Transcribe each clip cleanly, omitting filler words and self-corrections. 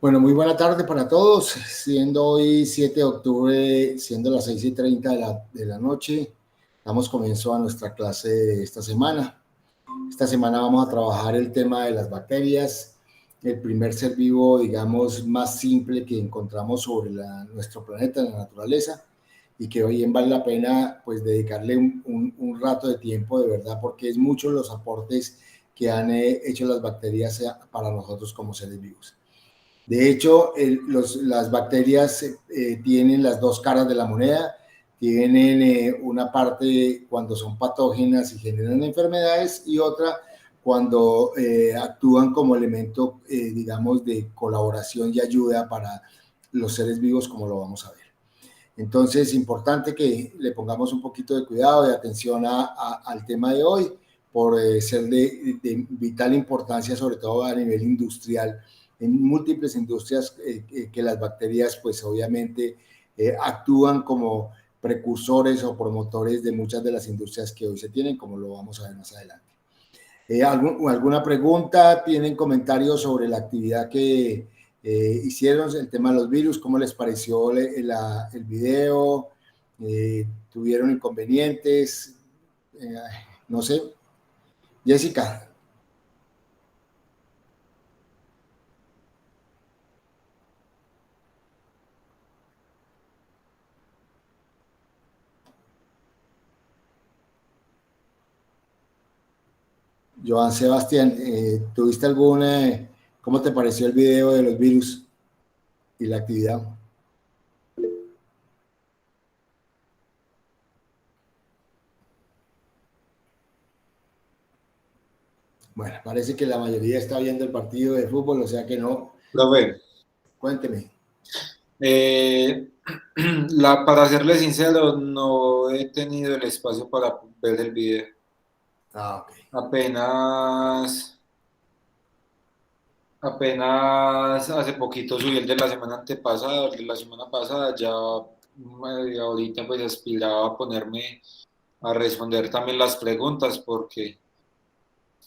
Bueno, muy buena tarde para todos, siendo hoy 7 de octubre, siendo las 6:30 de la noche, damos comienzo a nuestra clase de esta semana. Esta semana vamos a trabajar el tema de las bacterias, el primer ser vivo, digamos, más simple que encontramos sobre nuestro planeta, la naturaleza, y que hoy vale la pena pues dedicarle un rato de tiempo de verdad, porque es muchos los aportes que han hecho las bacterias para nosotros como seres vivos. De hecho, las bacterias tienen las dos caras de la moneda, tienen una parte cuando son patógenas y generan enfermedades y otra cuando actúan como elemento, digamos, de colaboración y ayuda para los seres vivos, como lo vamos a ver. Entonces, es importante que le pongamos un poquito de cuidado y atención al tema de hoy, por ser de vital importancia, sobre todo a nivel industrial, en múltiples industrias que las bacterias, pues obviamente, actúan como precursores o promotores de muchas de las industrias que hoy se tienen, como lo vamos a ver más adelante. ¿Alguna pregunta? ¿Tienen comentarios sobre la actividad que hicieron, el tema de los virus? ¿Cómo les pareció el video? ¿Tuvieron inconvenientes? No sé. Jessica. Joan Sebastián, ¿tuviste alguna, cómo te pareció el video de los virus y la actividad? Bueno, parece que la mayoría está viendo el partido de fútbol, o sea que no. Profe, Cuénteme. para serle sincero, no he tenido el espacio para ver el video. Ok. Apenas hace poquito subí el de la semana antepasada, el de la semana pasada, ya ahorita pues aspiraba a ponerme a responder también las preguntas porque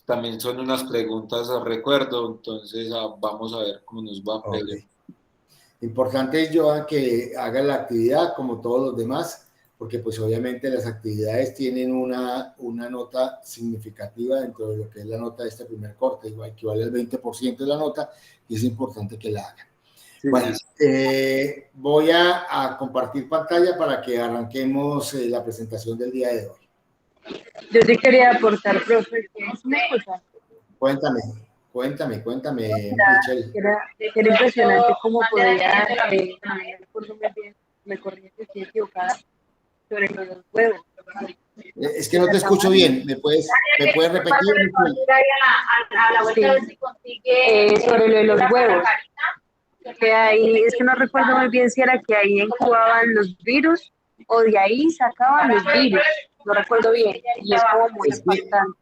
también son unas preguntas a recuerdo, entonces vamos a ver cómo nos va. Ok. Importante es, Joan, que haga la actividad como todos los demás, porque pues obviamente las actividades tienen una nota significativa dentro de lo que es la nota de este primer corte, igual equivale al 20% de la nota, y es importante que la hagan. Sí, Bueno, sí. voy a compartir pantalla para que arranquemos la presentación del día de hoy. Yo sí quería aportar, profe, que es una cosa. Cuéntame, Michelle. Era impresionante cómo podía, me corría que estoy equivocada, sobre los huevos. Es que no te escucho bien, ¿me puedes repetir? Sí. Sobre lo de los huevos. Que ahí, es que no recuerdo muy bien si era que ahí incubaban los virus o de ahí sacaban los virus. No recuerdo bien. Y es como muy importante.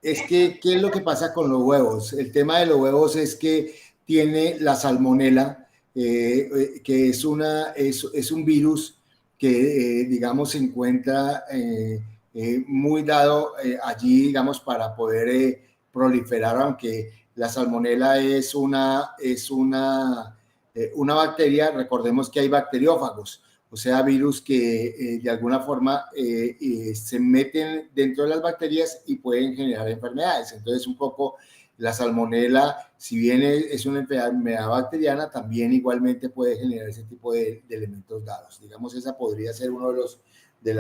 Es que, ¿qué es lo que pasa con los huevos? El tema de los huevos es que tiene la salmonela, que es un virus que, digamos, se encuentra muy dado allí, digamos, para poder proliferar, aunque la salmonela es una bacteria. Recordemos que hay bacteriófagos, o sea, virus que de alguna forma se meten dentro de las bacterias y pueden generar enfermedades. Entonces, un poco la salmonela, si bien es una enfermedad bacteriana, también igualmente puede generar ese tipo de elementos dados. Digamos, esa podría ser uno de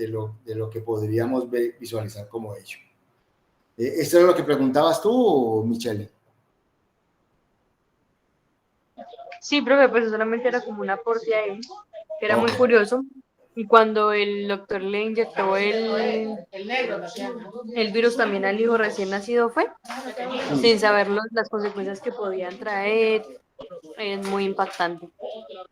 lo que podríamos visualizar como hecho. ¿Esto es lo que preguntabas tú, Michelle? Sí, profe, pues solamente era como un aporte ahí, que era muy curioso. Y cuando el doctor le inyectó el virus también al hijo recién nacido fue, sin saber las consecuencias que podían traer, es muy impactante.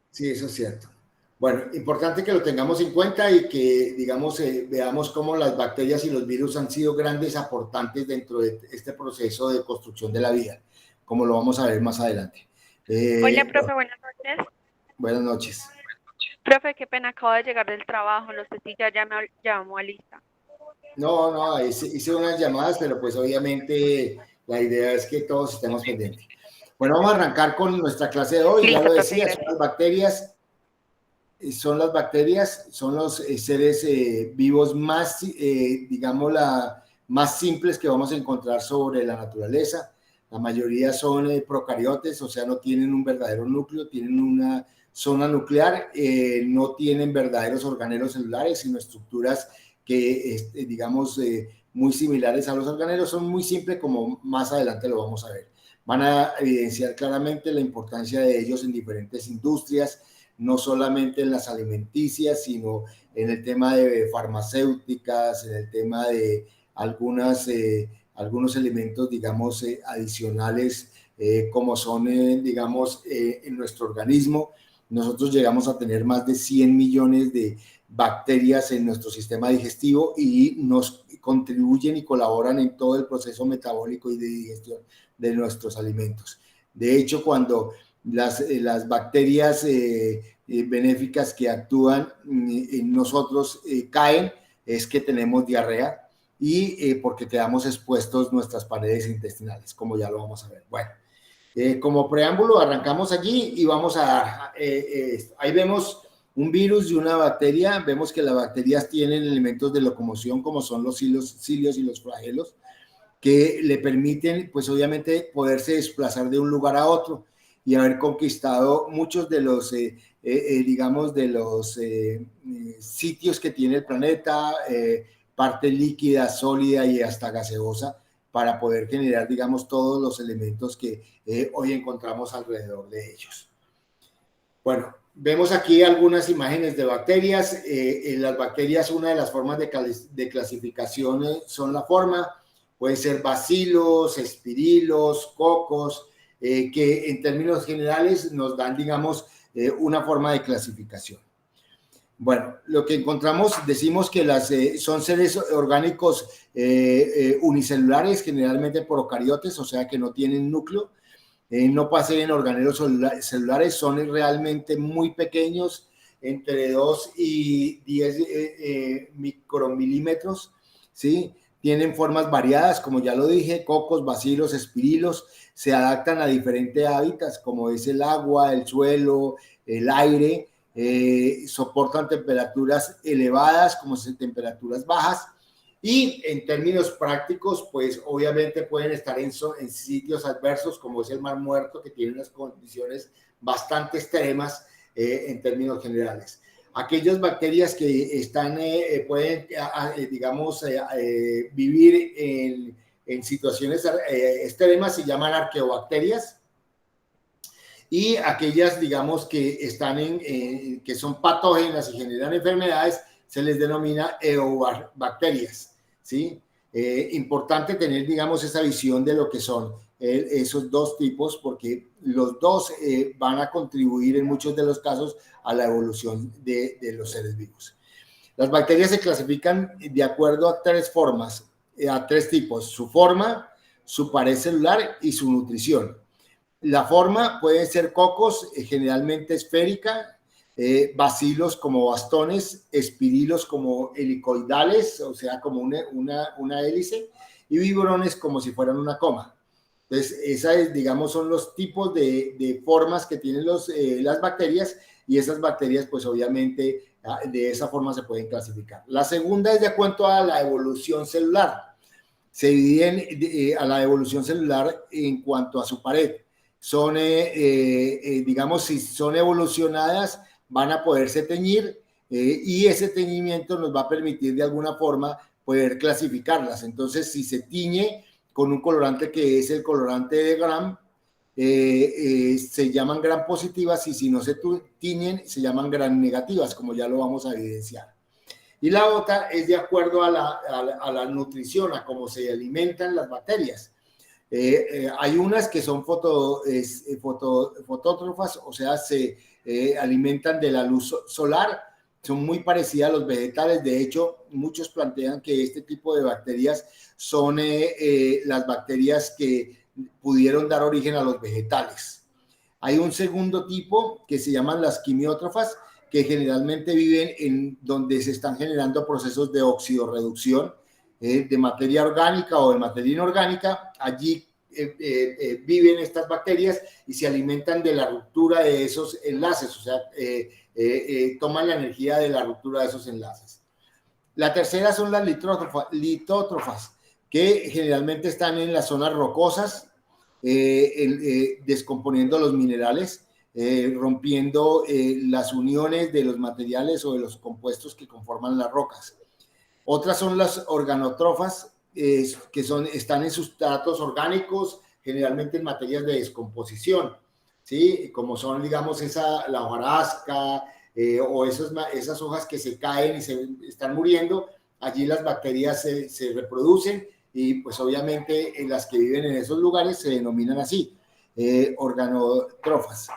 Sí, eso es cierto. Bueno, importante que lo tengamos en cuenta y que, digamos, veamos cómo las bacterias y los virus han sido grandes aportantes dentro de este proceso de construcción de la vida, como lo vamos a ver más adelante. Hola, profe, buenas noches. Buenas noches. Profe, qué pena, acabo de llegar del trabajo, no sé si ya me llamó a lista. No, hice unas llamadas, pero pues obviamente la idea es que todos estemos pendientes. Bueno, vamos a arrancar con nuestra clase de hoy. Ya Listo, lo profe, decía, son gracias. las bacterias. Son los seres vivos más, digamos, más simples que vamos a encontrar sobre la naturaleza. La mayoría son procariotes, o sea, no tienen un verdadero núcleo, tienen una zona nuclear, no tienen verdaderos organelos celulares, sino estructuras que, digamos, muy similares a los organelos. Son muy simples, como más adelante lo vamos a ver. Van a evidenciar claramente la importancia de ellos en diferentes industrias, no solamente en las alimenticias, sino en el tema de farmacéuticas, en el tema de algunos elementos, digamos, adicionales, como son, digamos, en nuestro organismo. Nosotros llegamos a tener más de 100 millones de bacterias en nuestro sistema digestivo y nos contribuyen y colaboran en todo el proceso metabólico y de digestión de nuestros alimentos. De hecho, cuando las bacterias benéficas que actúan en nosotros caen, es que tenemos diarrea y porque quedamos expuestos nuestras paredes intestinales, como ya lo vamos a ver. Bueno, como preámbulo, arrancamos allí y vamos a dar, ahí vemos un virus y una bacteria. Vemos que las bacterias tienen elementos de locomoción, como son los cilios y los flagelos, que le permiten, pues obviamente, poderse desplazar de un lugar a otro y haber conquistado muchos de los, digamos, de los sitios que tiene el planeta, parte líquida, sólida y hasta gaseosa, para poder generar, digamos, todos los elementos que hoy encontramos alrededor de ellos. Bueno, vemos aquí algunas imágenes de bacterias. En las bacterias, una de las formas de clasificación son la forma. Pueden ser bacilos, espirilos, cocos, que en términos generales nos dan, digamos, una forma de clasificación. Bueno, lo que encontramos, decimos que son seres orgánicos unicelulares, generalmente procariotes, o sea que no tienen núcleo, no poseen organelos celulares, son realmente muy pequeños, entre 2 y 10 micromilímetros, ¿sí? Tienen formas variadas, como ya lo dije, cocos, bacilos, espirilos, se adaptan a diferentes hábitats, como es el agua, el suelo, el aire, soportan temperaturas elevadas, como son temperaturas bajas, y en términos prácticos, pues obviamente pueden estar en sitios adversos, como es el Mar Muerto, que tiene unas condiciones bastante extremas en términos generales. Aquellas bacterias que pueden, digamos, vivir en situaciones extremas se llaman arqueobacterias, y aquellas, digamos, que que son patógenas y generan enfermedades se les denomina eobacterias, ¿sí? Importante tener, digamos, esa visión de lo que son esos dos tipos, porque los dos van a contribuir en muchos de los casos a la evolución de los seres vivos. Las bacterias se clasifican de acuerdo a tres formas, a tres tipos: su forma, su pared celular y su nutrición. La forma puede ser cocos, generalmente esférica, bacilos como bastones, espirilos como helicoidales, o sea, como una hélice, y vibrones como si fueran una coma. Entonces, esas, digamos, son los tipos de formas que tienen las bacterias, y esas bacterias, pues obviamente, de esa forma se pueden clasificar. La segunda es de acuerdo a la evolución celular. Se dividen a la evolución celular en cuanto a su pared. Son, digamos, si son evolucionadas, van a poderse teñir, y ese teñimiento nos va a permitir de alguna forma poder clasificarlas. Entonces, si se tiñe con un colorante que es el colorante de Gram, se llaman Gram positivas, y si no se tiñen, se llaman Gram negativas, como ya lo vamos a evidenciar. Y la otra es de acuerdo a la nutrición, a cómo se alimentan las bacterias. Hay unas que son fotótrofas, o sea, se alimentan de la luz solar, son muy parecidas a los vegetales. De hecho, muchos plantean que este tipo de bacterias son las bacterias que pudieron dar origen a los vegetales. Hay un segundo tipo que se llaman las quimiótrofas, que generalmente viven en donde se están generando procesos de oxidorreducción de materia orgánica o de materia inorgánica. Allí viven estas bacterias y se alimentan de la ruptura de esos enlaces, o sea, toman la energía de la ruptura de esos enlaces. La tercera son las litótrofas, que generalmente están en las zonas rocosas, descomponiendo los minerales, rompiendo las uniones de los materiales o de los compuestos que conforman las rocas. Otras son las organótrofas, que están en sustratos orgánicos, generalmente en materias de descomposición, ¿sí? Como son, digamos, la hojarasca o esas hojas que se caen y se están muriendo. Allí las bacterias se reproducen y pues obviamente las que viven en esos lugares se denominan así, organótrofas.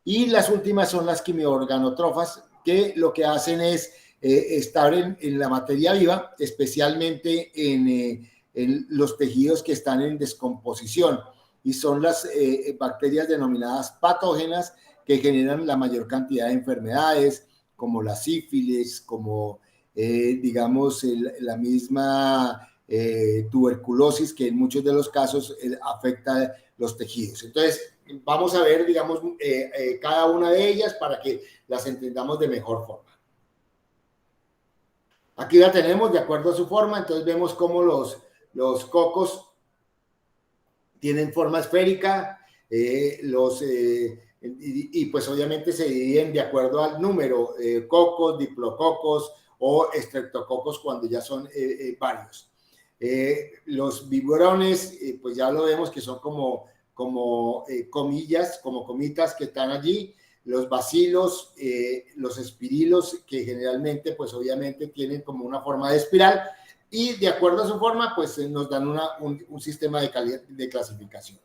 Y las últimas son las quimiorganótrofas, que lo que hacen es estar en la materia viva, especialmente en los tejidos que están en descomposición, y son las bacterias denominadas patógenas que generan la mayor cantidad de enfermedades, como la sífilis, como digamos la misma tuberculosis, que en muchos de los casos afecta los tejidos. Entonces, vamos a ver, digamos, cada una de ellas para que las entendamos de mejor forma. Aquí la tenemos de acuerdo a su forma, entonces vemos cómo los cocos tienen forma esférica, y pues obviamente se dividen de acuerdo al número, cocos, diplococos o streptococos cuando ya son varios. Los biberones, pues ya lo vemos que son como comillas, como comitas que están allí. Los bacilos, los espirilos, que generalmente, pues obviamente tienen como una forma de espiral, y de acuerdo a su forma, pues nos dan un sistema de clasificación.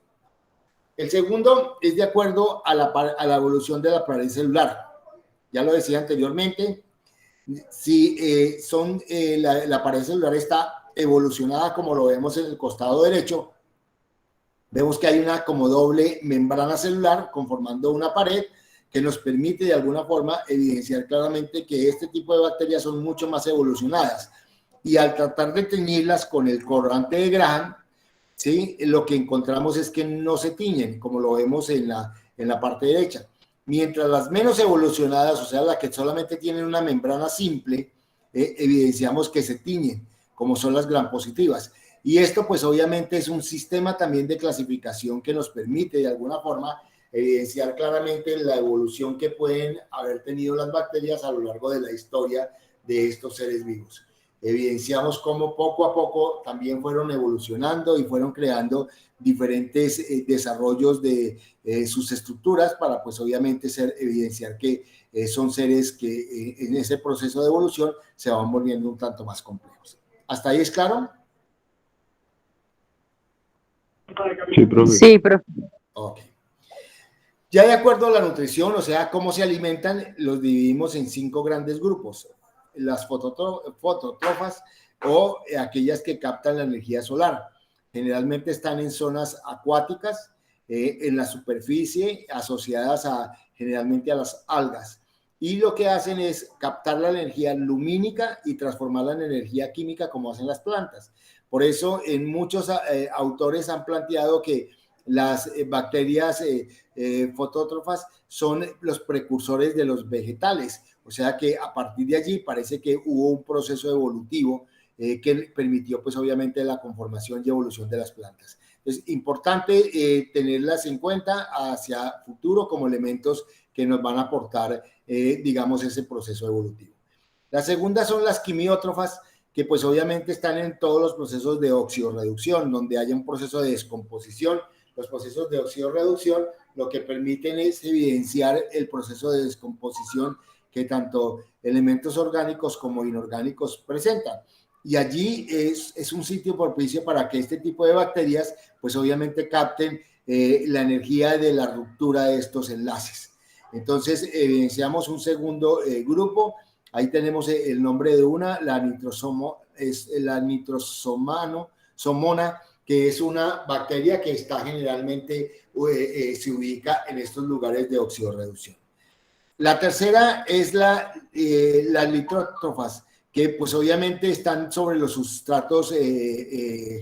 El segundo es de acuerdo a la evolución de la pared celular. Ya lo decía anteriormente, si la pared celular está evolucionada como lo vemos en el costado derecho, vemos que hay una como doble membrana celular conformando una pared que nos permite de alguna forma evidenciar claramente que este tipo de bacterias son mucho más evolucionadas. Y al tratar de teñirlas con el colorante de Graham, ¿sí? Lo que encontramos es que no se tiñen, como lo vemos en la parte derecha. Mientras las menos evolucionadas, o sea, las que solamente tienen una membrana simple, evidenciamos que se tiñen, como son las gram positivas. Y esto pues obviamente es un sistema también de clasificación que nos permite de alguna forma evidenciar claramente la evolución que pueden haber tenido las bacterias a lo largo de la historia de estos seres vivos. Evidenciamos cómo poco a poco también fueron evolucionando y fueron creando diferentes desarrollos de sus estructuras para pues obviamente evidenciar que son seres que en ese proceso de evolución se van volviendo un tanto más complejos. ¿Hasta ahí es claro? Sí, profe. Sí, profe. Ok. Ya de acuerdo a la nutrición, o sea, cómo se alimentan, los dividimos en 5 grandes grupos. Las fotótrofas o aquellas que captan la energía solar. Generalmente están en zonas acuáticas, en la superficie, asociadas generalmente a las algas. Y lo que hacen es captar la energía lumínica y transformarla en energía química como hacen las plantas. Por eso, en muchos autores han planteado que las bacterias fotótrofas son los precursores de los vegetales. O sea que a partir de allí parece que hubo un proceso evolutivo que permitió pues obviamente la conformación y evolución de las plantas. Es importante tenerlas en cuenta hacia futuro como elementos que nos van a aportar, digamos, ese proceso evolutivo. La segunda son las quimiótrofas, que pues obviamente están en todos los procesos de oxidorreducción, donde haya un proceso de descomposición. Los procesos de oxidorreducción lo que permiten es evidenciar el proceso de descomposición que tanto elementos orgánicos como inorgánicos presentan. Y allí es un sitio propicio para que este tipo de bacterias, pues obviamente capten la energía de la ruptura de estos enlaces. Entonces, evidenciamos un segundo grupo. Ahí tenemos el nombre de una, la nitrosomona, que es una bacteria que está generalmente, se ubica en estos lugares de oxidorreducción. La tercera es las litótrofas, que pues obviamente están sobre los sustratos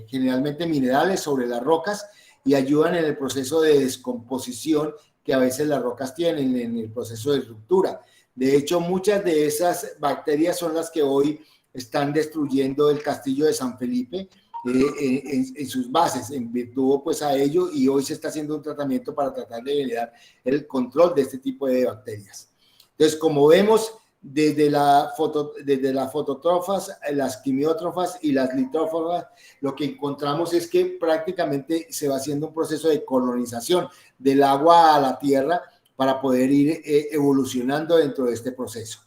generalmente minerales, sobre las rocas, y ayudan en el proceso de descomposición que a veces las rocas tienen en el proceso de ruptura. De hecho, muchas de esas bacterias son las que hoy están destruyendo el castillo de San Felipe en sus bases, en virtud pues a ello, y hoy se está haciendo un tratamiento para tratar de generar el control de este tipo de bacterias. Entonces, como vemos, desde las fototrofas, las quimiótrofas y las litrófagas, lo que encontramos es que prácticamente se va haciendo un proceso de colonización del agua a la tierra para poder ir evolucionando dentro de este proceso.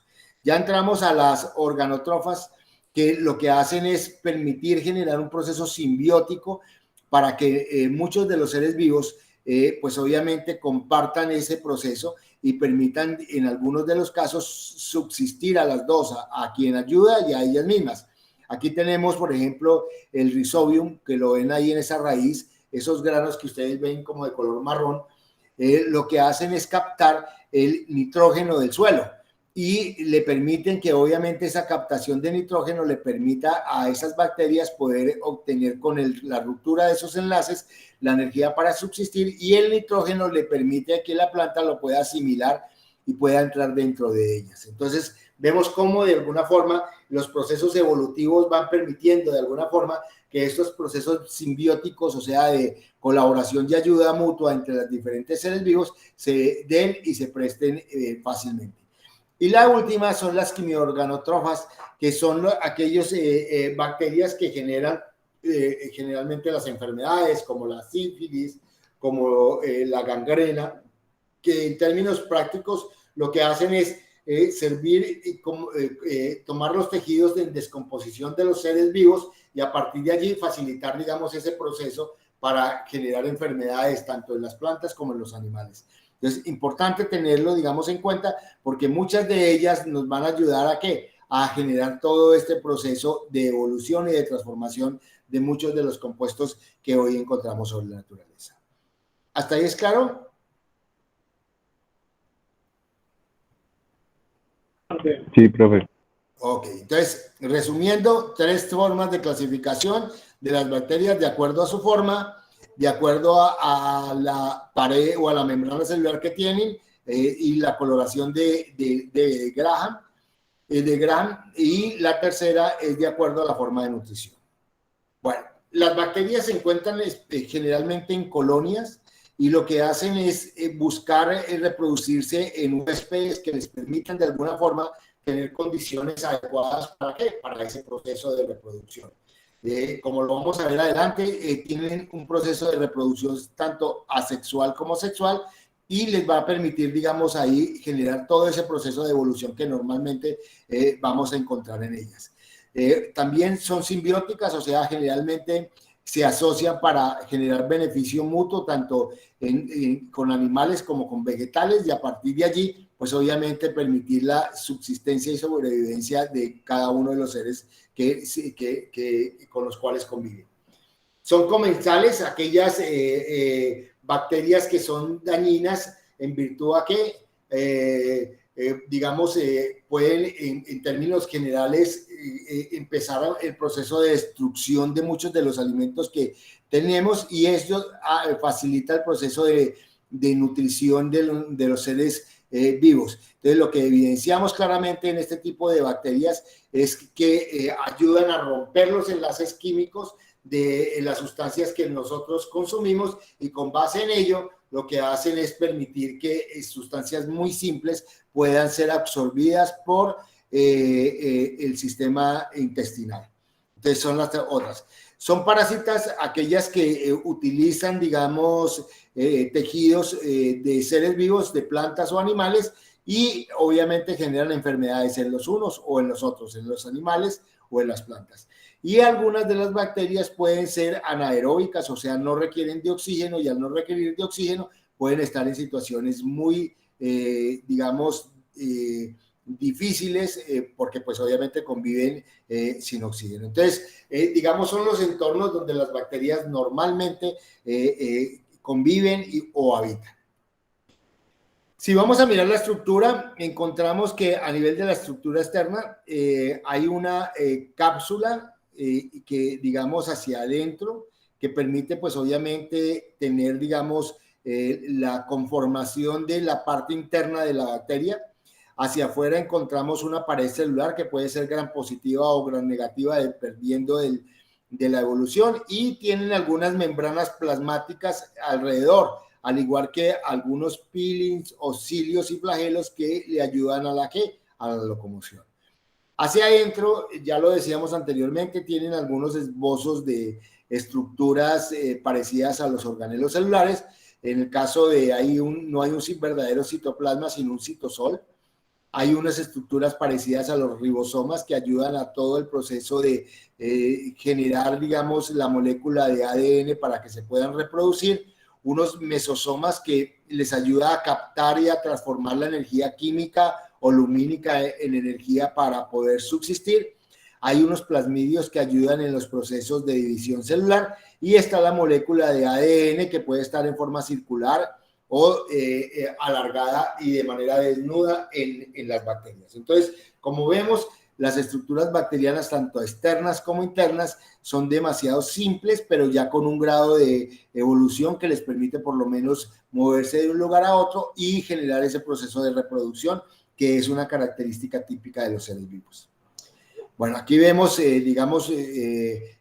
Ya entramos a las organotrofas, que lo que hacen es permitir generar un proceso simbiótico para que muchos de los seres vivos pues obviamente compartan ese proceso y permitan en algunos de los casos subsistir a las dos, a quien ayuda y a ellas mismas. Aquí tenemos, por ejemplo, el Rhizobium, que lo ven ahí en esa raíz, esos granos que ustedes ven como de color marrón, lo que hacen es captar el nitrógeno del suelo y le permiten que obviamente esa captación de nitrógeno le permita a esas bacterias poder obtener con la ruptura de esos enlaces la energía para subsistir, y el nitrógeno le permite que la planta lo pueda asimilar y pueda entrar dentro de ellas. Entonces vemos cómo de alguna forma los procesos evolutivos van permitiendo de alguna forma que estos procesos simbióticos, o sea, de colaboración y ayuda mutua entre los diferentes seres vivos, se den y se presten fácilmente. Y la última son las quimiorganotrofas, que son aquellas bacterias que generan generalmente las enfermedades como la sífilis, como la gangrena, que en términos prácticos lo que hacen es servir y tomar los tejidos de descomposición de los seres vivos y a partir de allí facilitar, digamos, ese proceso para generar enfermedades tanto en las plantas como en los animales. Entonces, importante tenerlo, digamos, en cuenta, porque muchas de ellas nos van a ayudar a ¿qué? A generar todo este proceso de evolución y de transformación de muchos de los compuestos que hoy encontramos sobre la naturaleza. ¿Hasta ahí es claro? Sí, profe. Ok, entonces, resumiendo, 3 formas de clasificación de las bacterias de acuerdo a su forma, de acuerdo a la pared o a la membrana celular que tienen y la coloración de Graham, y la tercera es de acuerdo a la forma de nutrición. Bueno, las bacterias se encuentran generalmente en colonias y lo que hacen es buscar reproducirse en huéspedes que les permitan de alguna forma tener condiciones adecuadas ¿para qué? Para ese proceso de reproducción. Como lo vamos a ver adelante, tienen un proceso de reproducción tanto asexual como sexual y les va a permitir, digamos, ahí generar todo ese proceso de evolución que normalmente vamos a encontrar en ellas. También son simbióticas, o sea, generalmente se asocian para generar beneficio mutuo tanto con animales como con vegetales, y a partir de allí, pues obviamente permitir la subsistencia y sobrevivencia de cada uno de los seres con los cuales conviven. Son comensales aquellas bacterias que son dañinas en virtud a que digamos, pueden en términos generales empezar el proceso de destrucción de muchos de los alimentos que tenemos, y esto facilita el proceso de nutrición de los seres vivos. Entonces, lo que evidenciamos claramente en este tipo de bacterias es que ayudan a romper los enlaces químicos de las sustancias que nosotros consumimos, y con base en ello lo que hacen es permitir que sustancias muy simples puedan ser absorbidas por el sistema intestinal. Entonces son las otras. Son parásitas aquellas que utilizan, digamos, tejidos de seres vivos, de plantas o animales, y obviamente generan enfermedades en los unos o en los otros, en los animales o en las plantas. Y algunas de las bacterias pueden ser anaeróbicas, o sea, no requieren de oxígeno, y al no requerir de oxígeno pueden estar en situaciones muy, digamos, difíciles, porque pues obviamente conviven sin oxígeno. Entonces, digamos, son los entornos donde las bacterias normalmente conviven o habitan. Si vamos a mirar la estructura, encontramos que a nivel de la estructura externa hay una cápsula que, digamos, hacia adentro que permite pues obviamente tener, digamos, la conformación de la parte interna de la bacteria. Hacia afuera encontramos una pared celular que puede ser gram positiva o gram negativa dependiendo de la evolución, y tienen algunas membranas plasmáticas alrededor, al igual que algunos peelings o cilios y flagelos que le ayudan a la locomoción. Hacia adentro, ya lo decíamos anteriormente, tienen algunos esbozos de estructuras parecidas a los organelos celulares. En el caso de no hay un verdadero citoplasma, sino un citosol. Hay unas estructuras parecidas a los ribosomas que ayudan a todo el proceso de generar, digamos, la molécula de ADN para que se puedan reproducir. Unos mesosomas que les ayuda a captar y a transformar la energía química o lumínica en energía para poder subsistir. Hay unos plasmidios que ayudan en los procesos de división celular, y está la molécula de ADN que puede estar en forma circular o alargada y de manera desnuda en las bacterias. Entonces, como vemos, las estructuras bacterianas, tanto externas como internas, son demasiado simples, pero ya con un grado de evolución que les permite por lo menos moverse de un lugar a otro y generar ese proceso de reproducción, que es una característica típica de los seres vivos. Bueno, aquí vemos, digamos,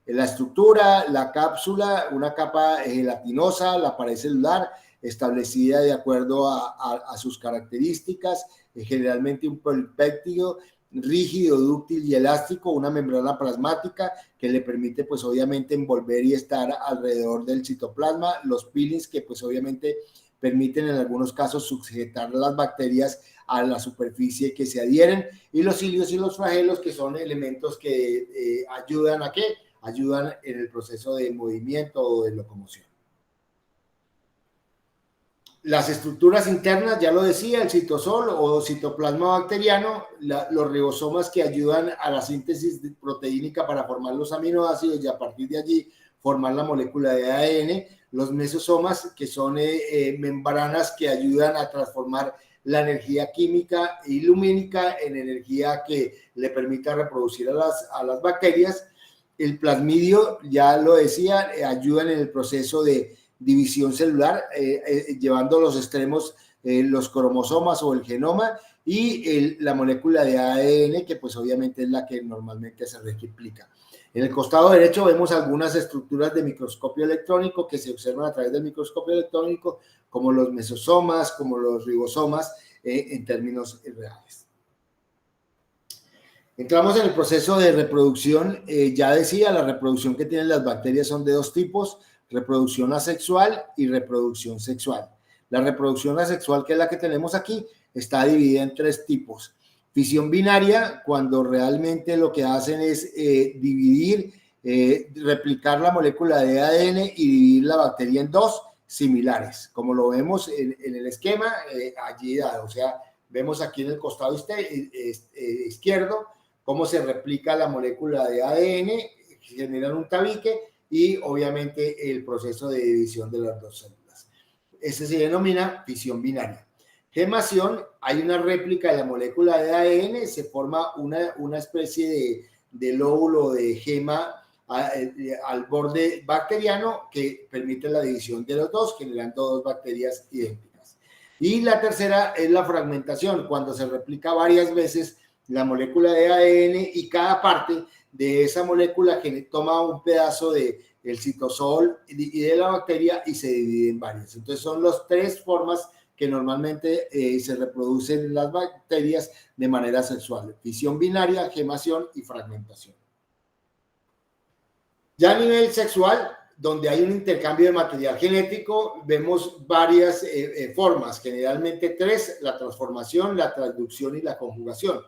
la estructura, la cápsula, una capa gelatinosa, la pared celular, establecida de acuerdo a sus características, generalmente un polipéptido rígido, dúctil y elástico, una membrana plasmática que le permite pues obviamente envolver y estar alrededor del citoplasma, los peelings que pues obviamente permiten en algunos casos sujetar las bacterias a la superficie que se adhieren, y los cilios y los flagelos, que son elementos que ayudan ¿a qué? Ayudan en el proceso de movimiento o de locomoción. Las estructuras internas, ya lo decía, el citosol o citoplasma bacteriano, los ribosomas que ayudan a la síntesis proteínica para formar los aminoácidos y a partir de allí formar la molécula de ADN, los mesosomas, que son membranas que ayudan a transformar la energía química y lumínica en energía que le permita reproducir a las bacterias. El plasmidio, ya lo decía, ayudan en el proceso de división celular, llevando a los extremos los cromosomas o el genoma, y la molécula de ADN, que pues obviamente es la que normalmente se replica. En el costado derecho vemos algunas estructuras de microscopio electrónico que se observan a través del microscopio electrónico, como los mesosomas, como los ribosomas, en términos reales. Entramos en el proceso de reproducción. Ya decía, la reproducción que tienen las bacterias son de dos tipos: reproducción asexual y reproducción sexual. La reproducción asexual, que es la que tenemos aquí, está dividida en tres tipos. Fisión binaria, cuando realmente lo que hacen es dividir, replicar la molécula de ADN y dividir la bacteria en dos similares, como lo vemos en el esquema allí dado. O sea, vemos aquí en el costado izquierdo cómo se replica la molécula de ADN, generan un tabique y obviamente el proceso de división de las dos células. Este se denomina fisión binaria. Gemación, hay una réplica de la molécula de ADN, se forma una especie de lóbulo de gema al borde bacteriano que permite la división de los dos, generando dos bacterias idénticas. Y la tercera es la fragmentación, cuando se replica varias veces la molécula de ADN y cada parte de esa molécula que toma un pedazo del citosol y de la bacteria y se divide en varias. Entonces son las tres formas que normalmente se reproducen las bacterias de manera sexual: fisión binaria, gemación y fragmentación. Ya a nivel sexual, donde hay un intercambio de material genético, vemos varias formas, generalmente tres: la transformación, la transducción y la conjugación.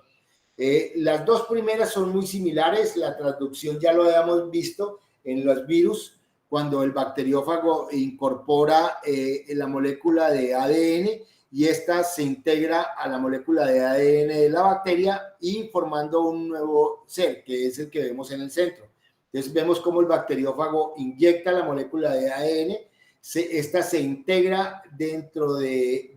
Las dos primeras son muy similares. La transducción ya lo habíamos visto en los virus, cuando el bacteriófago incorpora la molécula de ADN y esta se integra a la molécula de ADN de la bacteria y formando un nuevo ser, que es el que vemos en el centro. Entonces vemos cómo el bacteriófago inyecta la molécula de ADN, esta se integra dentro de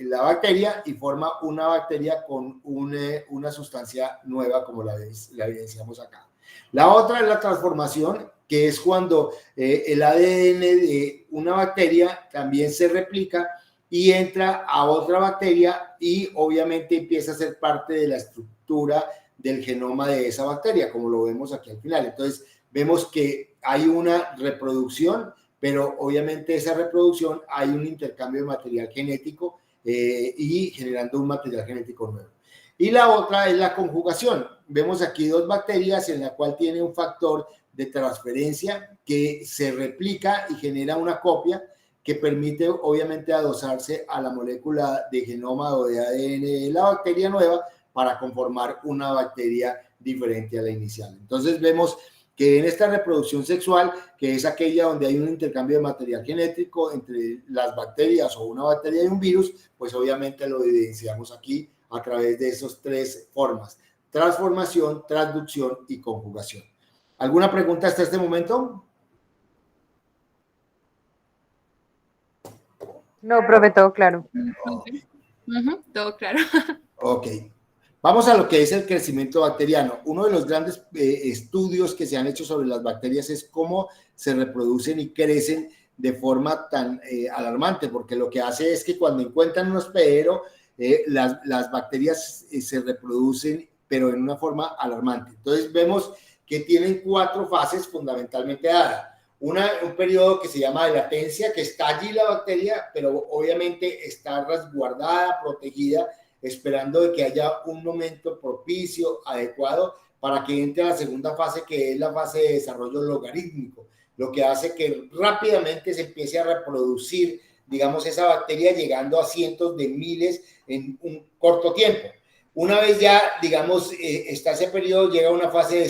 la bacteria y forma una bacteria con una sustancia nueva, como la evidenciamos acá. La otra es la transformación, que es cuando el ADN de una bacteria también se replica y entra a otra bacteria y obviamente empieza a ser parte de la estructura del genoma de esa bacteria, como lo vemos aquí al final. Entonces, vemos que hay una reproducción, pero obviamente esa reproducción hay un intercambio de material genético y generando un material genético nuevo. Y la otra es la conjugación. Vemos aquí dos bacterias en la cual tiene un factor de transferencia que se replica y genera una copia que permite obviamente adosarse a la molécula de genoma o de ADN de la bacteria nueva para conformar una bacteria diferente a la inicial. Entonces vemos que en esta reproducción sexual, que es aquella donde hay un intercambio de material genético entre las bacterias o una bacteria y un virus, pues obviamente lo evidenciamos aquí a través de esas tres formas: transformación, transducción y conjugación. ¿Alguna pregunta hasta este momento? No, profe, todo claro. Todo claro. Ok. Vamos a lo que es el crecimiento bacteriano. Uno de los grandes estudios que se han hecho sobre las bacterias es cómo se reproducen y crecen de forma tan alarmante, porque lo que hace es que cuando encuentran un hospedero, las bacterias se reproducen, pero en una forma alarmante. Entonces vemos que tienen 4 fases fundamentalmente dadas. Un periodo que se llama de latencia, que está allí la bacteria, pero obviamente está resguardada, protegida, esperando de que haya un momento propicio, adecuado, para que entre a la segunda fase, que es la fase de desarrollo logarítmico, lo que hace que rápidamente se empiece a reproducir, digamos, esa bacteria, llegando a cientos de miles en un corto tiempo. Una vez ya, digamos, está ese periodo, llega a una fase de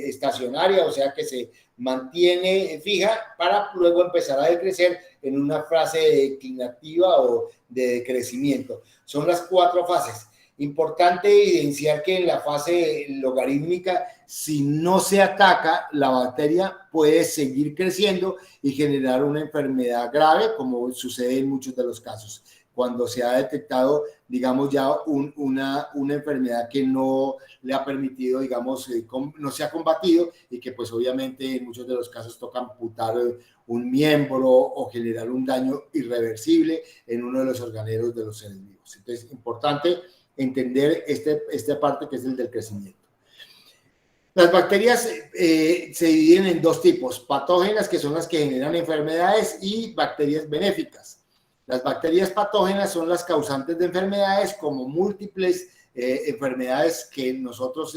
estacionaria, o sea que se mantiene fija para luego empezar a decrecer en una fase declinativa o de decrecimiento. Son las 4 fases. Importante evidenciar que en la fase logarítmica, si no se ataca, la bacteria puede seguir creciendo y generar una enfermedad grave, como sucede en muchos de los casos, cuando se ha detectado, digamos, ya una enfermedad que no le ha permitido, digamos, no se ha combatido y que pues obviamente en muchos de los casos toca amputar un miembro o generar un daño irreversible en uno de los organelos de los seres vivos. Entonces, importante entender esta parte que es el del crecimiento. Las bacterias se dividen en 2 tipos: patógenas, que son las que generan enfermedades, y bacterias benéficas. Las bacterias patógenas son las causantes de enfermedades, como múltiples enfermedades que nosotros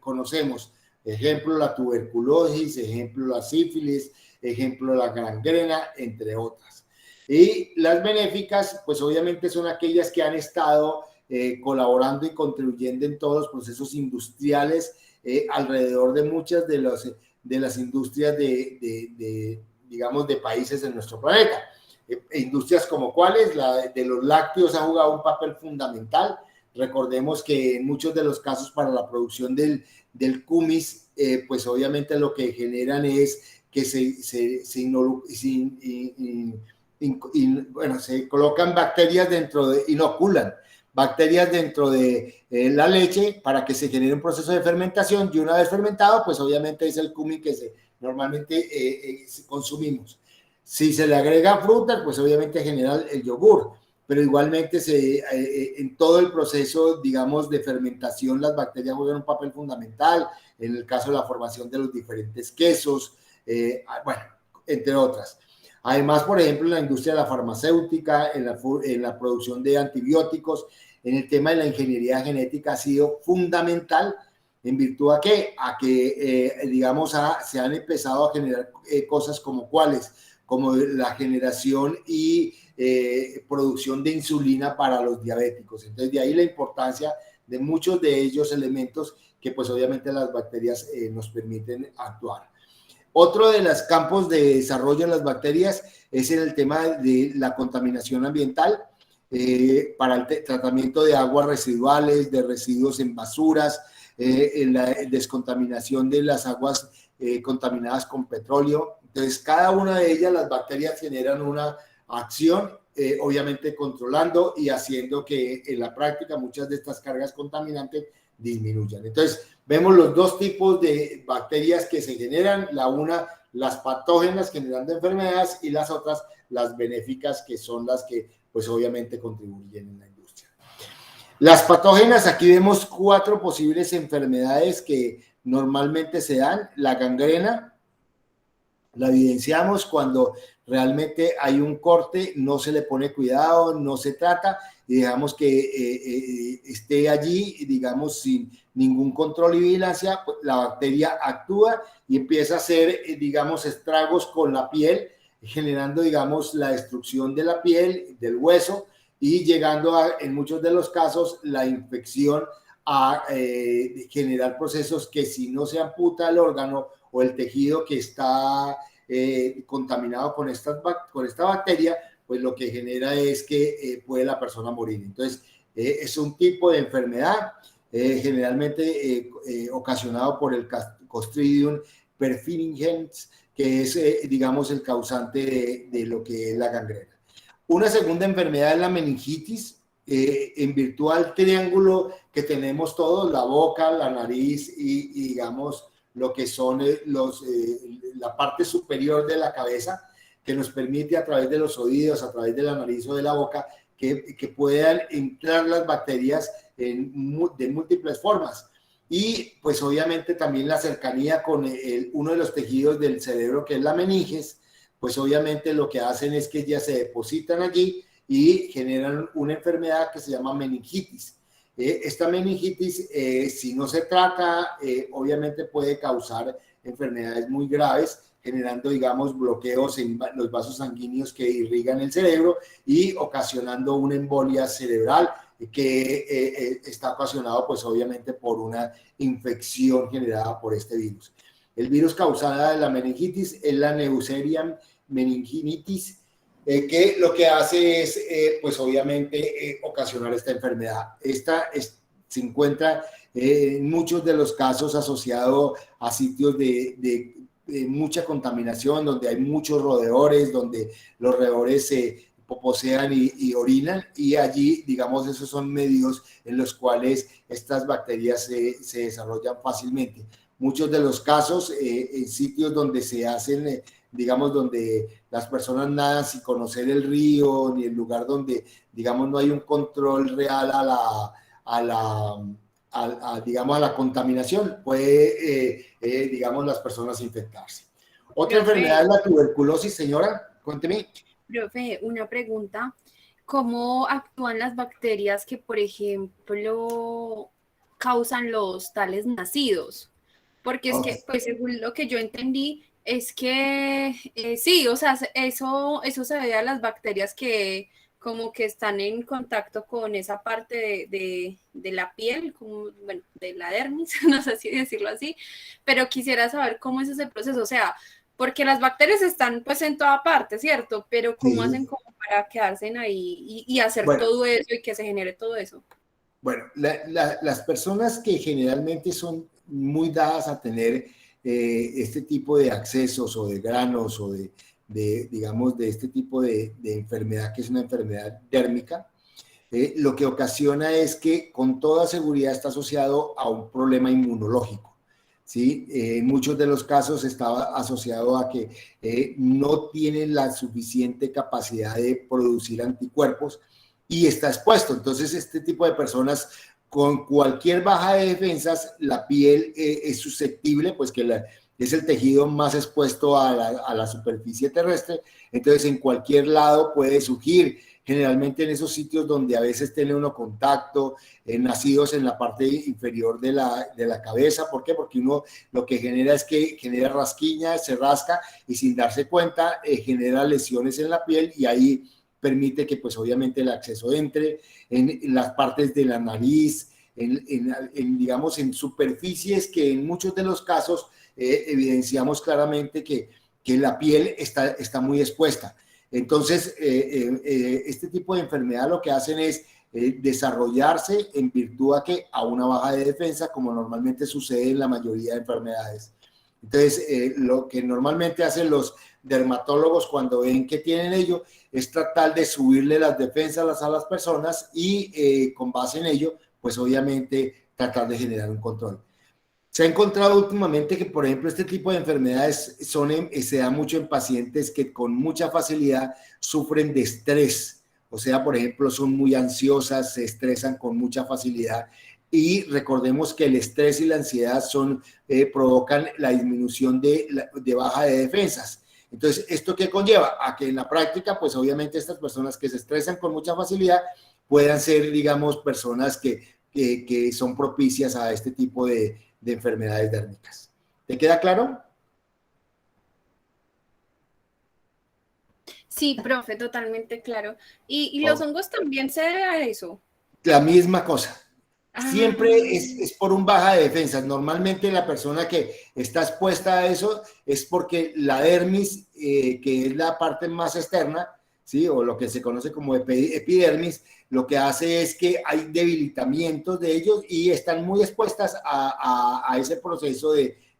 conocemos. Ejemplo, la tuberculosis, ejemplo, la sífilis, ejemplo, la gangrena, entre otras. Y las benéficas, pues obviamente son aquellas que han estado colaborando y contribuyendo en todos los procesos industriales alrededor de muchas de las industrias digamos, de países en nuestro planeta. Industrias como cuáles, la de los lácteos ha jugado un papel fundamental. Recordemos que en muchos de los casos para la producción del cumis, pues obviamente lo que generan es que se colocan bacterias inoculan bacterias dentro de la leche para que se genere un proceso de fermentación, y una vez fermentado, pues obviamente es el cumin que normalmente consumimos. Si se le agrega fruta, pues obviamente genera el yogur, pero igualmente en todo el proceso, digamos, de fermentación, las bacterias juegan un papel fundamental, en el caso de la formación de los diferentes quesos, bueno, entre otras. Además, por ejemplo, en la industria de la farmacéutica, en la producción de antibióticos, en el tema de la ingeniería genética ha sido fundamental, en virtud a que digamos, se han empezado a generar cosas como cuáles, como la generación y producción de insulina para los diabéticos. Entonces, de ahí la importancia de muchos de ellos elementos que, pues, obviamente las bacterias nos permiten actuar. Otro de los campos de desarrollo en las bacterias es en el tema de la contaminación ambiental, para el tratamiento de aguas residuales, de residuos en basuras, en la descontaminación de las aguas contaminadas con petróleo. Entonces, cada una de ellas, las bacterias generan una acción, obviamente controlando y haciendo que en la práctica muchas de estas cargas contaminantes disminuyan. Entonces, vemos los dos tipos de bacterias que se generan, la una, las patógenas generando enfermedades y las otras, las benéficas, que son las que pues obviamente contribuyen en la industria. Las patógenas, aquí vemos 4 posibles enfermedades que normalmente se dan. La gangrena, la evidenciamos cuando realmente hay un corte, no se le pone cuidado, no se trata y dejamos que esté allí, digamos, sin ningún control y vigilancia, pues la bacteria actúa y empieza a hacer, digamos, estragos con la piel, generando, digamos, la destrucción de la piel, del hueso y llegando a, en muchos de los casos, la infección a generar procesos que si no se amputa el órgano o el tejido que está contaminado con esta bacteria, pues lo que genera es que puede la persona morir. Entonces, es un tipo de enfermedad generalmente ocasionado por el Clostridium perfringens, que es, digamos, el causante de lo que es la gangrena. Una segunda enfermedad es la meningitis, en virtud del triángulo que tenemos todos, la boca, la nariz y digamos, lo que son la parte superior de la cabeza, que nos permite a través de los oídos, a través de la nariz o de la boca, que puedan entrar las bacterias de múltiples formas. Y pues obviamente también la cercanía con uno de los tejidos del cerebro, que es la meninges, pues obviamente lo que hacen es que ya se depositan allí y generan una enfermedad que se llama meningitis. Esta meningitis, si no se trata, obviamente puede causar enfermedades muy graves, generando, digamos, bloqueos en los vasos sanguíneos que irrigan el cerebro y ocasionando una embolia cerebral que está ocasionado, pues, obviamente, por una infección generada por este virus. El virus causada de la meningitis es la Neusseria meninginitis, que lo que hace es, pues obviamente, ocasionar esta enfermedad. Se encuentra en muchos de los casos asociado a sitios de mucha contaminación, donde hay muchos roedores, donde los roedores se poposean y orinan, y allí, digamos, esos son medios en los cuales estas bacterias se desarrollan fácilmente. Muchos de los casos en sitios donde se hacen, digamos, donde las personas nadan sin conocer el río, ni el lugar donde, digamos, no hay un control real digamos, a la contaminación, puede, digamos, las personas infectarse. Otra enfermedad es la tuberculosis, señora, cuénteme. Profe, una pregunta. ¿Cómo actúan las bacterias que, por ejemplo, causan los tales nacidos? Porque es que, pues, según lo que yo entendí, es que sí, o sea, eso se debe a las bacterias que como que están en contacto con esa parte de la piel, como, bueno, de la dermis, no sé si decirlo así, pero quisiera saber cómo es ese proceso, o sea, porque las bacterias están pues en toda parte, ¿cierto? Pero ¿cómo hacen como para quedarse ahí y hacer todo eso y que se genere todo eso? Bueno, las personas que generalmente son muy dadas a tener este tipo de accesos o de granos o digamos, de este tipo de enfermedad, que es una enfermedad dérmica, lo que ocasiona es que con toda seguridad está asociado a un problema inmunológico. ¿Sí? En muchos de los casos estaba asociado a que no tienen la suficiente capacidad de producir anticuerpos y está expuesto. Entonces, este tipo de personas con cualquier baja de defensas, la piel es susceptible, pues que es el tejido más expuesto a la superficie terrestre, entonces en cualquier lado puede surgir, generalmente en esos sitios donde a veces tiene uno contacto, nacidos en la parte inferior de la cabeza. ¿Por qué? Porque uno lo que genera es que genera rasquiña, se rasca y sin darse cuenta genera lesiones en la piel y ahí permite que pues obviamente el acceso entre en las partes de la nariz, digamos en superficies que en muchos de los casos evidenciamos claramente que la piel está muy expuesta. Entonces, este tipo de enfermedad lo que hacen es desarrollarse en virtud a una baja de defensa, como normalmente sucede en la mayoría de enfermedades. Entonces, lo que normalmente hacen los dermatólogos cuando ven que tienen ello es tratar de subirle las defensas a las personas y con base en ello, pues obviamente tratar de generar un control. Se ha encontrado últimamente que, por ejemplo, este tipo de enfermedades se da mucho en pacientes que con mucha facilidad sufren de estrés. O sea, por ejemplo, son muy ansiosas, se estresan con mucha facilidad. Y recordemos que el estrés y la ansiedad provocan la disminución de baja de defensas. Entonces, ¿esto qué conlleva? A que en la práctica, pues obviamente estas personas que se estresan con mucha facilidad puedan ser, digamos, personas que son propicias a este tipo de enfermedades dérmicas. ¿Te queda claro? Sí, profe, totalmente claro. ¿Y los hongos también se debe a eso? La misma cosa. Ah. Siempre es por un baja de defensas. Normalmente la persona que está expuesta a eso es porque la dermis, que es la parte más externa, ¿sí? O lo que se conoce como epidermis, lo que hace es que hay debilitamientos de ellos y están muy expuestas a ese proceso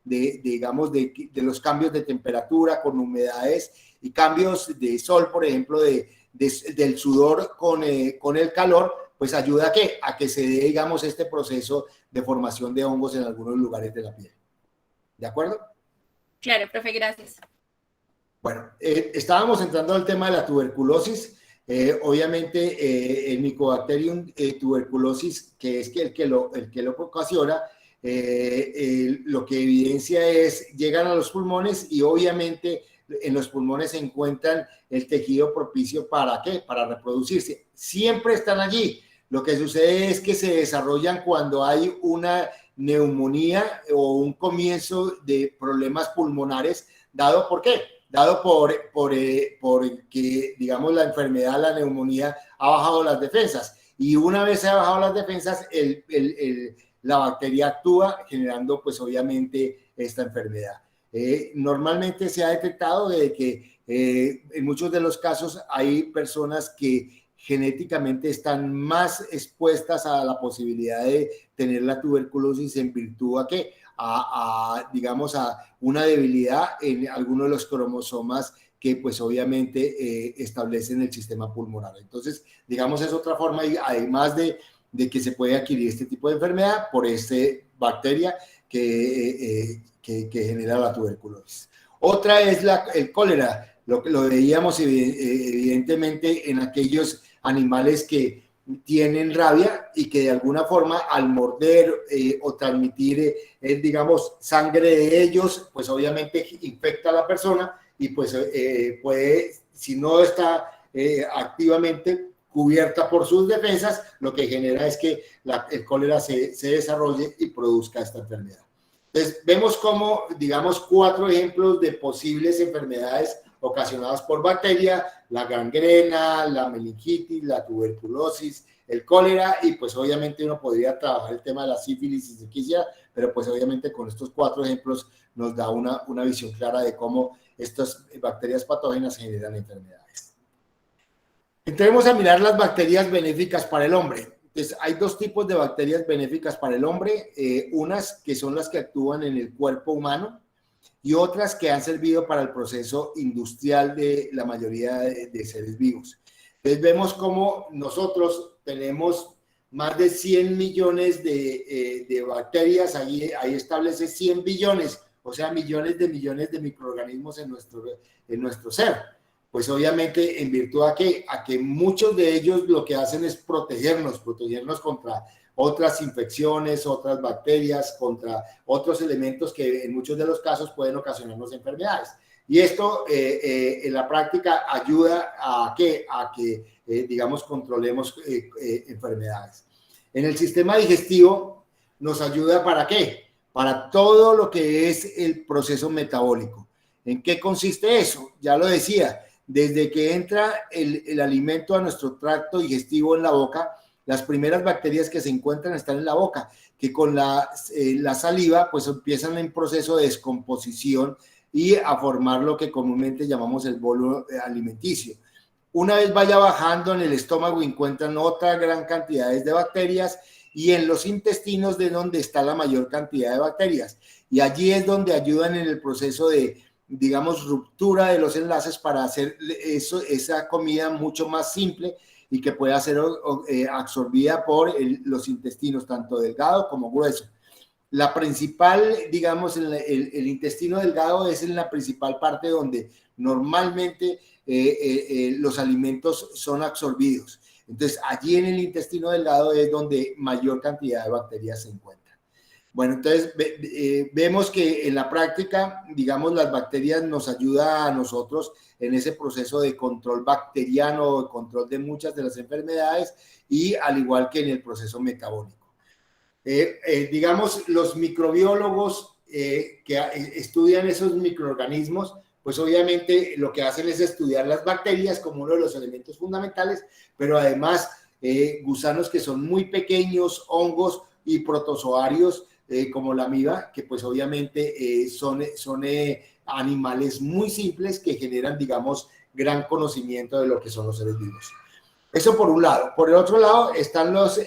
digamos, de los cambios de temperatura con humedades y cambios de sol, por ejemplo, del sudor con el calor, pues ayuda a que se dé, digamos, este proceso de formación de hongos en algunos lugares de la piel. ¿De acuerdo? Claro, profe, gracias. Bueno, estábamos entrando al tema de la tuberculosis. Obviamente, el Mycobacterium tuberculosis, que es el que lo ocasiona, lo que evidencia es, llegan a los pulmones y obviamente en los pulmones se encuentran el tejido propicio ¿para qué? Para reproducirse. Siempre están allí. Lo que sucede es que se desarrollan cuando hay una neumonía o un comienzo de problemas pulmonares, ¿dado por qué? Dado porque, digamos, la enfermedad, la neumonía, ha bajado las defensas. Y una vez se ha bajado las defensas, la bacteria actúa generando, pues, obviamente, esta enfermedad. Normalmente se ha detectado de que en muchos de los casos hay personas que genéticamente están más expuestas a la posibilidad de tener la tuberculosis en virtud digamos, a una debilidad en algunos de los cromosomas que pues obviamente establecen el sistema pulmonar. Entonces, digamos, es otra forma, y además de que se puede adquirir este tipo de enfermedad por esta bacteria que genera la tuberculosis. Otra es el cólera, lo veíamos evidentemente en aquellos animales que tienen rabia y que de alguna forma al morder o transmitir, digamos, sangre de ellos, pues obviamente infecta a la persona y pues puede, si no está activamente cubierta por sus defensas, lo que genera es que el cólera se desarrolle y produzca esta enfermedad. Entonces, vemos como, digamos, 4 ejemplos de posibles enfermedades ocasionadas por bacteria: la gangrena, la meningitis, la tuberculosis, el cólera, y pues obviamente uno podría trabajar el tema de la sífilis si se quisiera, pero pues obviamente con estos 4 ejemplos nos da una visión clara de cómo estas bacterias patógenas generan enfermedades. Entremos a mirar las bacterias benéficas para el hombre. Entonces, hay 2 tipos de bacterias benéficas para el hombre, unas que son las que actúan en el cuerpo humano y otras que han servido para el proceso industrial de la mayoría de seres vivos. Entonces, vemos cómo nosotros tenemos más de 100 millones de bacterias, ahí establece 100 billones, o sea, millones de microorganismos en nuestro ser. Pues obviamente en virtud a que muchos de ellos lo que hacen es protegernos contra otras infecciones, otras bacterias, contra otros elementos que en muchos de los casos pueden ocasionarnos enfermedades. Y esto en la práctica ayuda a que digamos, controlemos enfermedades. En el sistema digestivo nos ayuda ¿para qué? Para todo lo que es el proceso metabólico. ¿En qué consiste eso? Ya lo decía. Desde que entra el alimento a nuestro tracto digestivo en la boca, las primeras bacterias que se encuentran están en la boca, que con la saliva pues empiezan en proceso de descomposición y a formar lo que comúnmente llamamos el bolo alimenticio. Una vez vaya bajando en el estómago encuentran otra gran cantidad de bacterias y en los intestinos de donde está la mayor cantidad de bacterias. Y allí es donde ayudan en el proceso de, digamos, ruptura de los enlaces para hacer esa comida mucho más simple y que pueda ser absorbida por los intestinos, tanto delgado como grueso. La principal, digamos, el intestino delgado es en la principal parte donde normalmente los alimentos son absorbidos. Entonces, allí en el intestino delgado es donde mayor cantidad de bacterias se encuentran. Bueno, entonces vemos que en la práctica, digamos, las bacterias nos ayudan a nosotros en ese proceso de control bacteriano, de control de muchas de las enfermedades y al igual que en el proceso metabólico. Digamos, los microbiólogos que estudian esos microorganismos, pues obviamente lo que hacen es estudiar las bacterias como uno de los elementos fundamentales, pero además gusanos que son muy pequeños, hongos y protozoarios, como la amiba, que pues obviamente son animales muy simples que generan, digamos, gran conocimiento de lo que son los seres vivos. Eso por un lado. Por el otro lado están las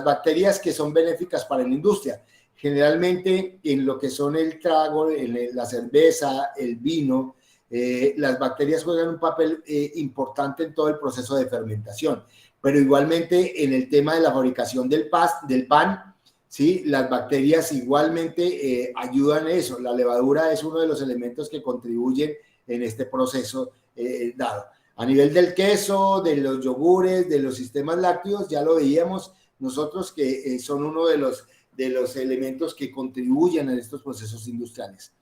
bacterias que son benéficas para la industria. Generalmente en lo que son el trago, la cerveza, el vino, las bacterias juegan un papel importante en todo el proceso de fermentación. Pero igualmente en el tema de la fabricación del pan, ¿sí? Las bacterias igualmente ayudan a eso. La levadura es uno de los elementos que contribuyen en este proceso dado. A nivel del queso, de los yogures, de los sistemas lácteos, ya lo veíamos nosotros que son uno de los elementos que contribuyen en estos procesos industriales.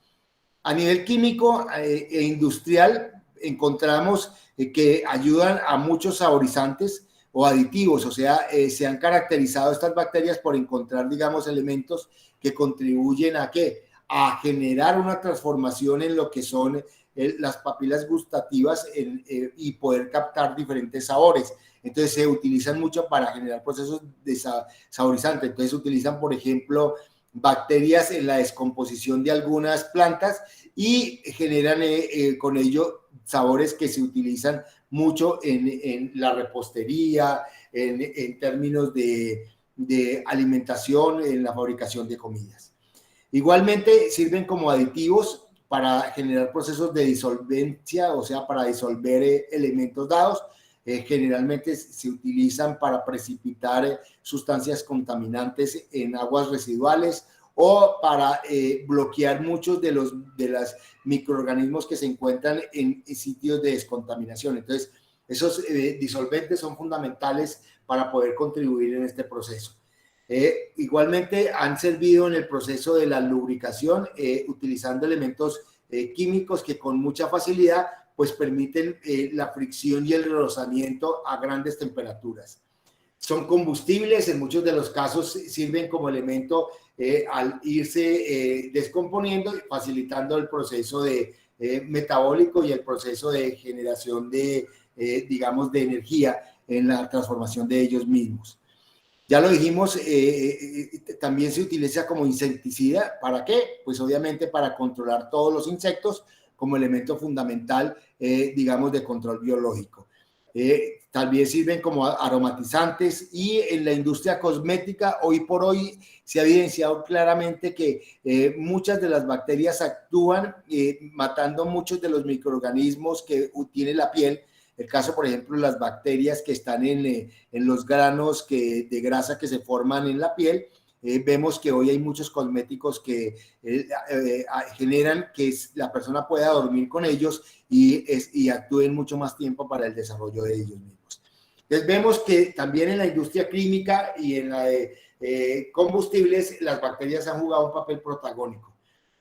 A nivel químico e industrial, encontramos que ayudan a muchos saborizantes o aditivos, o sea, se han caracterizado estas bacterias por encontrar, digamos, elementos que contribuyen a ¿qué? A generar una transformación en lo que son las papilas gustativas y poder captar diferentes sabores. Entonces se utilizan mucho para generar procesos de saborizantes. Entonces se utilizan, por ejemplo, bacterias en la descomposición de algunas plantas y generan con ello sabores que se utilizan mucho en la repostería, en términos de alimentación, en la fabricación de comidas. Igualmente sirven como aditivos para generar procesos de disolvencia, o sea, para disolver elementos dados. Generalmente se utilizan para precipitar sustancias contaminantes en aguas residuales o para bloquear muchos de los microorganismos que se encuentran en sitios de descontaminación. Entonces, esos disolventes son fundamentales para poder contribuir en este proceso. Igualmente han servido en el proceso de la lubricación utilizando elementos químicos que con mucha facilidad pues permiten la fricción y el rozamiento a grandes temperaturas. Son combustibles, en muchos de los casos sirven como elemento al irse descomponiendo, facilitando el proceso metabólico y el proceso de generación digamos, de energía en la transformación de ellos mismos. Ya lo dijimos, también se utiliza como insecticida. ¿Para qué? Pues obviamente para controlar todos los insectos como elemento fundamental, digamos, de control biológico. También sirven como aromatizantes y en la industria cosmética hoy por hoy se ha evidenciado claramente que muchas de las bacterias actúan matando muchos de los microorganismos que tiene la piel. El caso, por ejemplo, las bacterias que están en los granos de grasa que se forman en la piel. Vemos que hoy hay muchos cosméticos que generan que la persona pueda dormir con ellos y actúen mucho más tiempo para el desarrollo de ellos mismos. Entonces vemos que también en la industria química y en la de combustibles las bacterias han jugado un papel protagónico.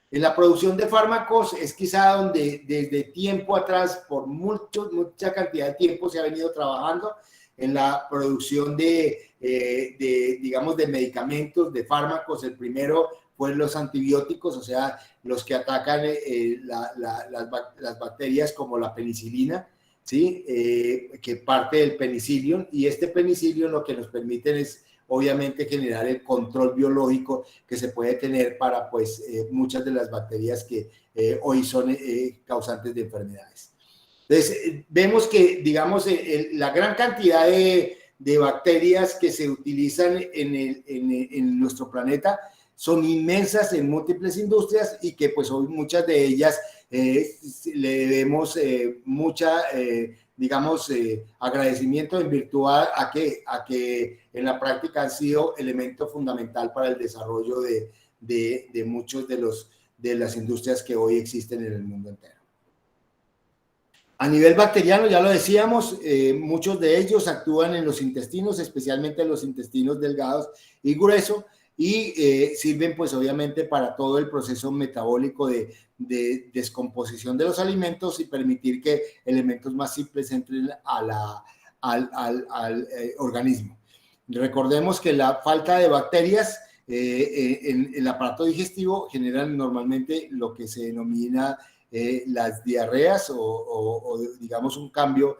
En la producción de fármacos es quizá donde desde tiempo atrás, por mucha cantidad de tiempo se ha venido trabajando en la producción digamos, de medicamentos, de fármacos. El primero fue los antibióticos, o sea, los que atacan las bacterias como la penicilina, ¿sí? Que parte del penicillium, y este penicillium lo que nos permiten es obviamente generar el control biológico que se puede tener para pues muchas de las bacterias que hoy son causantes de enfermedades. Entonces, vemos que, digamos, la gran cantidad de bacterias que se utilizan en nuestro planeta son inmensas en múltiples industrias y que pues hoy muchas de ellas le debemos mucha digamos, agradecimiento en virtud a que en la práctica han sido elemento fundamental para el desarrollo de muchos de las industrias que hoy existen en el mundo entero. A nivel bacteriano, ya lo decíamos, muchos de ellos actúan en los intestinos, especialmente en los intestinos delgados y gruesos, y sirven pues obviamente para todo el proceso metabólico de descomposición de los alimentos y permitir que elementos más simples entren al organismo. Recordemos que la falta de bacterias en el aparato digestivo generan normalmente lo que se denomina las diarreas o digamos un cambio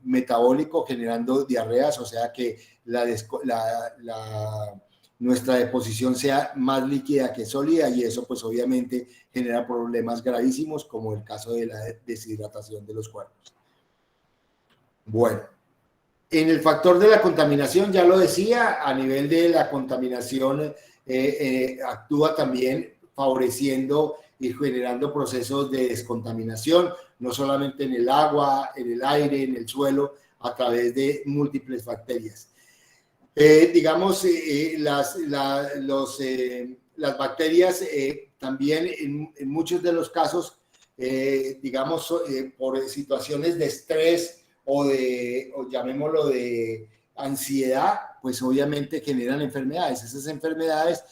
metabólico generando diarreas, o sea que nuestra deposición sea más líquida que sólida, y eso pues obviamente genera problemas gravísimos como el caso de la deshidratación de los cuerpos. Bueno, en el factor de la contaminación, ya lo decía, a nivel de la contaminación actúa también favoreciendo y generando procesos de descontaminación, no solamente en el agua, en el aire, en el suelo, a través de múltiples bacterias. Digamos, las bacterias también en muchos de los casos, digamos, por situaciones de estrés o llamémoslo de ansiedad, pues obviamente generan enfermedades. Esas enfermedades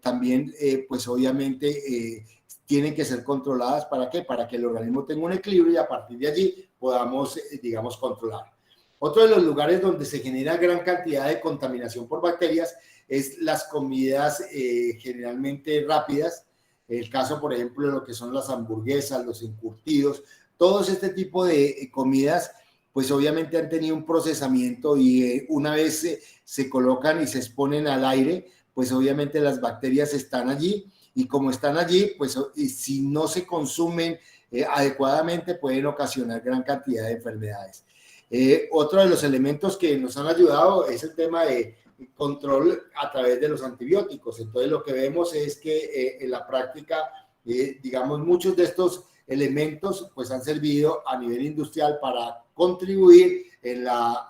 también, pues obviamente, tienen que ser controladas. ¿Para qué? Para que el organismo tenga un equilibrio y a partir de allí podamos, digamos, controlar. Otro de los lugares donde se genera gran cantidad de contaminación por bacterias es las comidas generalmente rápidas. El caso, por ejemplo, de lo que son las hamburguesas, los encurtidos, todos este tipo de comidas, pues obviamente han tenido un procesamiento y una vez se colocan y se exponen al aire, pues obviamente las bacterias están allí, y como están allí, pues si no se consumen adecuadamente pueden ocasionar gran cantidad de enfermedades. Otro de los elementos que nos han ayudado es el tema de control a través de los antibióticos. Entonces lo que vemos es que en la práctica, digamos, muchos de estos elementos pues han servido a nivel industrial para contribuir en la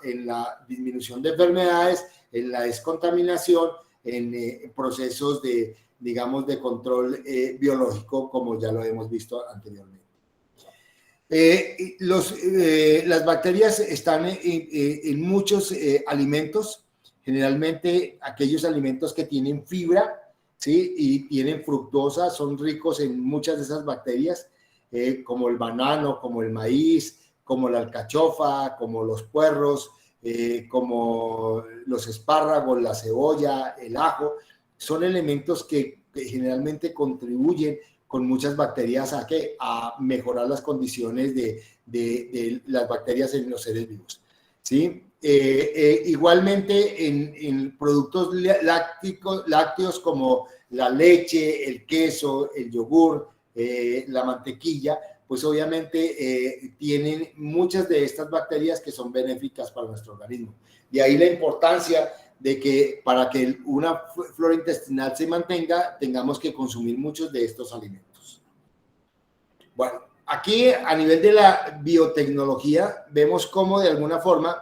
disminución de enfermedades, en la descontaminación, en procesos de, digamos, de control biológico, como ya lo hemos visto anteriormente. Las bacterias están en muchos alimentos, generalmente aquellos alimentos que tienen fibra, ¿sí? Y tienen fructosa, son ricos en muchas de esas bacterias, como el banano, como el maíz, como la alcachofa, como los puerros, como los espárragos, la cebolla, el ajo. Son elementos que generalmente contribuyen con muchas bacterias a mejorar las condiciones de las bacterias en los seres vivos, ¿sí? Igualmente en productos lácteos como la leche, el queso, el yogur, la mantequilla, pues obviamente tienen muchas de estas bacterias que son benéficas para nuestro organismo. De ahí la importancia de que para que una flora intestinal se mantenga, tengamos que consumir muchos de estos alimentos. Bueno, aquí a nivel de la biotecnología, vemos cómo de alguna forma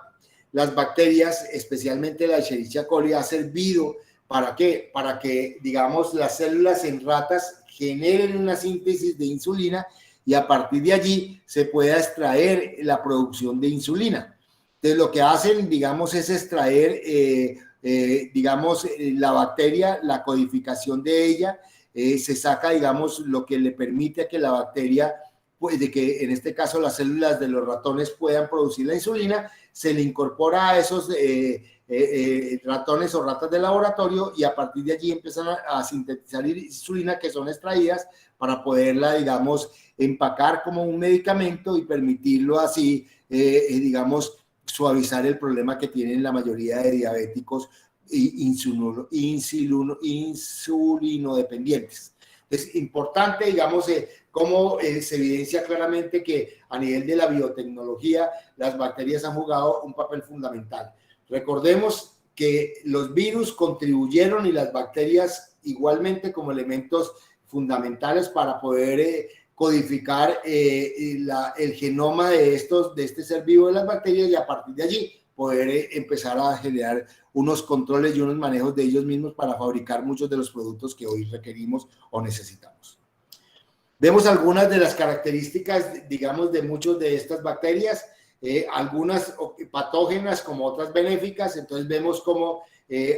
las bacterias, especialmente la Escherichia coli, ha servido ¿para qué? Para que, digamos, las células en ratas generen una síntesis de insulina y a partir de allí se pueda extraer la producción de insulina. Entonces, lo que hacen, digamos, es extraer, digamos, la bacteria, la codificación de ella, se saca, digamos, lo que le permite a que la bacteria, pues, de que en este caso las células de los ratones puedan producir la insulina, se le incorpora a esos ratones o ratas de laboratorio y a partir de allí empiezan a sintetizar insulina que son extraídas para poderla, digamos, empacar como un medicamento y permitirlo así, digamos, suavizar el problema que tienen la mayoría de diabéticos insulinodependientes. Es importante, digamos, cómo se evidencia claramente que a nivel de la biotecnología las bacterias han jugado un papel fundamental. Recordemos que los virus contribuyeron y las bacterias igualmente como elementos fundamentales para poder codificar el genoma de este ser vivo de las bacterias y a partir de allí poder empezar a generar unos controles y unos manejos de ellos mismos para fabricar muchos de los productos que hoy requerimos o necesitamos. Vemos algunas de las características, digamos, de muchas de estas bacterias, algunas patógenas como otras benéficas. Entonces vemos como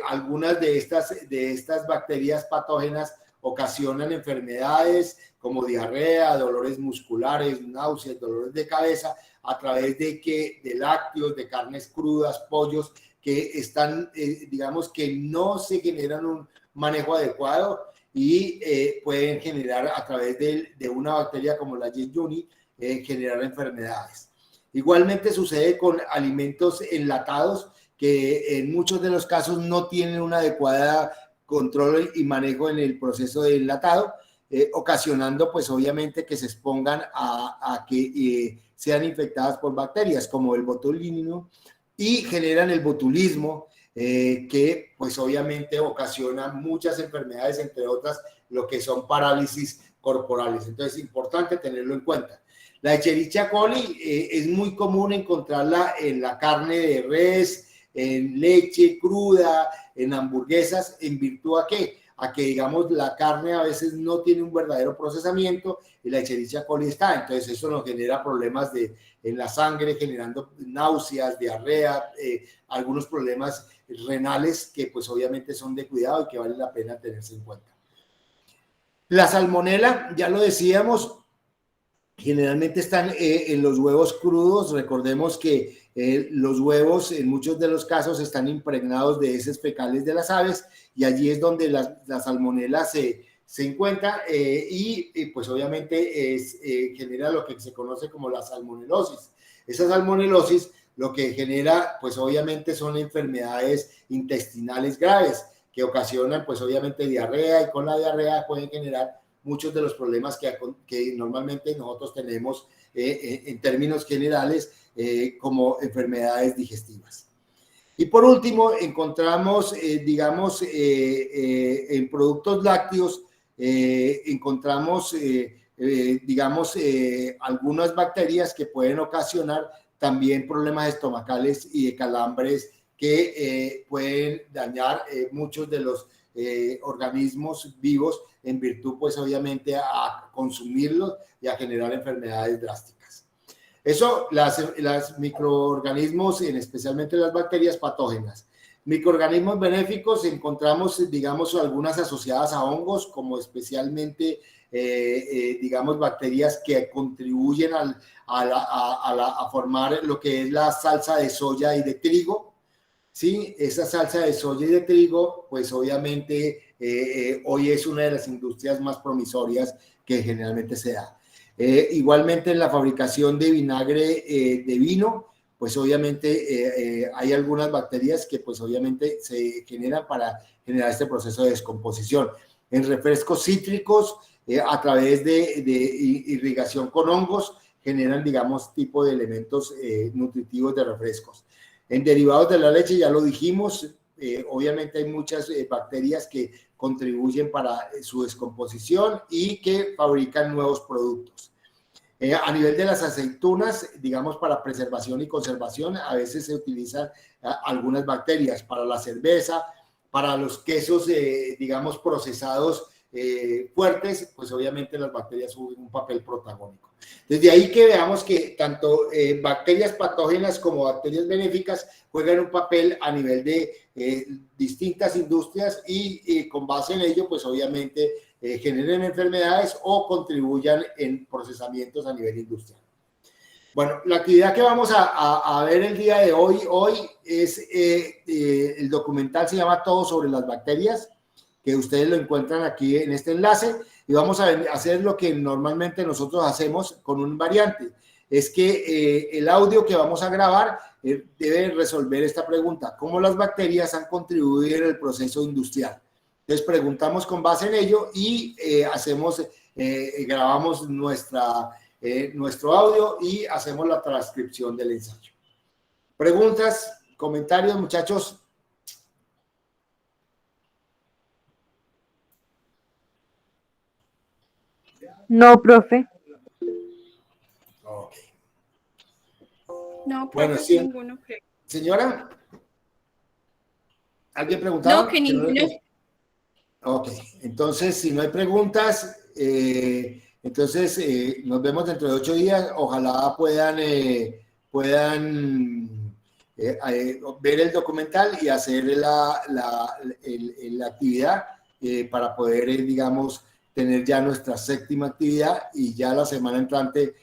algunas de estas bacterias patógenas ocasionan enfermedades como diarrea, dolores musculares, náuseas, dolores de cabeza, a través de lácteos, de carnes crudas, pollos, que están, digamos, que no se generan un manejo adecuado y pueden generar a través de una bacteria como la Chikungunya, generar enfermedades. Igualmente sucede con alimentos enlatados que en muchos de los casos no tienen una adecuada control y manejo en el proceso de enlatado, ocasionando pues obviamente que se expongan a que sean infectadas por bacterias como el botulismo y generan el botulismo, que pues obviamente ocasiona muchas enfermedades, entre otras lo que son parálisis corporales. Entonces es importante tenerlo en cuenta. La Escherichia coli es muy común encontrarla en la carne de res, en leche cruda, en hamburguesas, ¿en virtud a qué? A que, digamos, la carne a veces no tiene un verdadero procesamiento y la Escherichia coli está. Entonces eso nos genera problemas en la sangre, generando náuseas, diarrea, algunos problemas renales que pues obviamente son de cuidado y que vale la pena tenerse en cuenta. La salmonela, ya lo decíamos, generalmente están en los huevos crudos. Recordemos que los huevos en muchos de los casos están impregnados de heces fecales de las aves y allí es donde la salmonela se encuentra y pues obviamente genera lo que se conoce como la salmonelosis. Esa salmonelosis lo que genera pues obviamente son enfermedades intestinales graves que ocasionan pues obviamente diarrea y con la diarrea pueden generar muchos de los problemas que normalmente nosotros tenemos en términos generales como enfermedades digestivas. Y por último, encontramos, digamos, en productos lácteos, encontramos, digamos, algunas bacterias que pueden ocasionar también problemas estomacales y de calambres que pueden dañar muchos de los organismos vivos en virtud, pues obviamente, a consumirlos y a generar enfermedades drásticas. Eso, las microorganismos, especialmente las bacterias patógenas. Microorganismos benéficos, encontramos, digamos, algunas asociadas a hongos, como especialmente, digamos, bacterias que contribuyen a formar lo que es la salsa de soya y de trigo. Sí, esa salsa de soya y de trigo, pues obviamente hoy es una de las industrias más promisorias que generalmente se da. Igualmente en la fabricación de vinagre de vino, pues obviamente hay algunas bacterias que pues obviamente se generan para generar este proceso de descomposición. En refrescos cítricos, a través de irrigación con hongos, generan, digamos, tipo de elementos nutritivos de refrescos. En derivados de la leche, ya lo dijimos, obviamente hay muchas bacterias que contribuyen para su descomposición y que fabrican nuevos productos. A nivel de las aceitunas, digamos, para preservación y conservación, a veces se utilizan algunas bacterias para la cerveza, para los quesos, digamos, procesados fuertes, pues obviamente las bacterias juegan un papel protagónico. Desde ahí que veamos que tanto bacterias patógenas como bacterias benéficas juegan un papel a nivel de distintas industrias y con base en ello, pues obviamente generen enfermedades o contribuyan en procesamientos a nivel industrial. Bueno, la actividad que vamos a ver el día de hoy es el documental, se llama Todo sobre las bacterias, que ustedes lo encuentran aquí en este enlace, y vamos a hacer lo que normalmente nosotros hacemos con un variante, es que el audio que vamos a grabar debe resolver esta pregunta: ¿cómo las bacterias han contribuido en el proceso industrial? Entonces preguntamos con base en ello y grabamos nuestro audio y hacemos la transcripción del ensayo. ¿Preguntas, comentarios, muchachos? No, profe. No, Bueno, profe, sí. ninguno creo. Señora, ¿alguien preguntaba? No, que ninguno. Ok, entonces si no hay preguntas, entonces nos vemos dentro de 8 días. Ojalá puedan ver el documental y hacer la actividad para poder, digamos, tener ya nuestra 7ª actividad y ya la semana entrante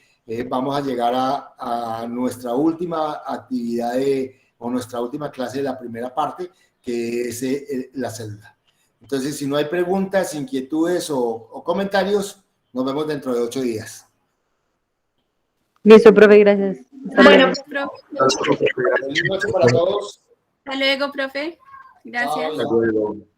vamos a llegar a nuestra última actividad o nuestra última clase de la primera parte, que es la célula. Entonces, si no hay preguntas, inquietudes o comentarios, nos vemos dentro de 8 días. Listo, profe, gracias. Hasta luego. Bueno, profe. Feliz noche para todos. Hasta luego, profe. Gracias. Chao.